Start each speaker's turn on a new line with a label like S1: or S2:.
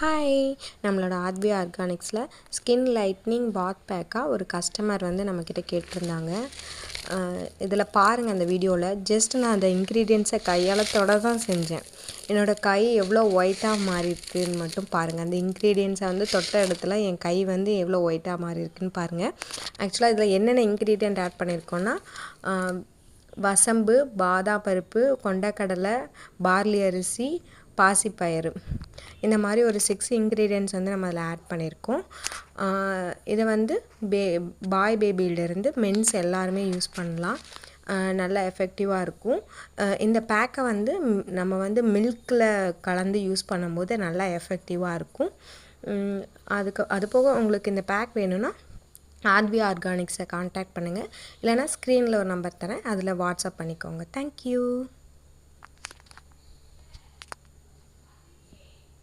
S1: Hi, நம்மளோட Aadhvi ஆர்கானிக்ஸில் skin lightning பாத் பேக்காக ஒரு கஸ்டமர் வந்து நம்மக்கிட்ட கேட்டிருந்தாங்க. இதில் பாருங்கள், அந்த வீடியோவில் ஜஸ்ட் நான் அந்த இன்க்ரீடியன்ஸை கையாளத்தோடு தான் செஞ்சேன். என்னோடய கை எவ்வளோ ஒயிட்டாக மாறி இருக்குதுன்னு மட்டும் பாருங்கள். அந்த இன்க்ரீடியன்ஸை வந்து தொட்ட இடத்துல என் கை வந்து எவ்வளோ ஒயிட்டாக மாறி இருக்குதுன்னு பாருங்கள். ஆக்சுவலாக இதில் என்னென்ன இன்க்ரீடியன்ட் ஆட் பண்ணியிருக்கோன்னா, வசம்பு, பாதாம் பருப்பு, கொண்டக்கடலை, பார்லி அரிசி, பாசிப்பயிறு, இந்த மாதிரி ஒரு 6 இன்க்ரீடியன்ட்ஸ் வந்து நம்ம அதில் ஆட் பண்ணியிருக்கோம். இதை வந்து பாய் பேபியிலேருந்து மென்ஸ் எல்லாருமே யூஸ் பண்ணலாம். நல்லா எஃபெக்டிவாக இருக்கும். இந்த பேக்கை வந்து நம்ம வந்து மில்கில் கலந்து யூஸ் பண்ணும்போது நல்லா எஃபெக்டிவாக இருக்கும். அது போக உங்களுக்கு இந்த பேக் வேணும்னா ஆத்வி ஆர்கானிக்ஸை கான்டாக்ட் பண்ணுங்கள். இல்லைனா ஸ்க்ரீனில் ஒரு நம்பர் தரேன், அதில் வாட்ஸ்அப் பண்ணிக்கோங்க. தேங்க்யூ.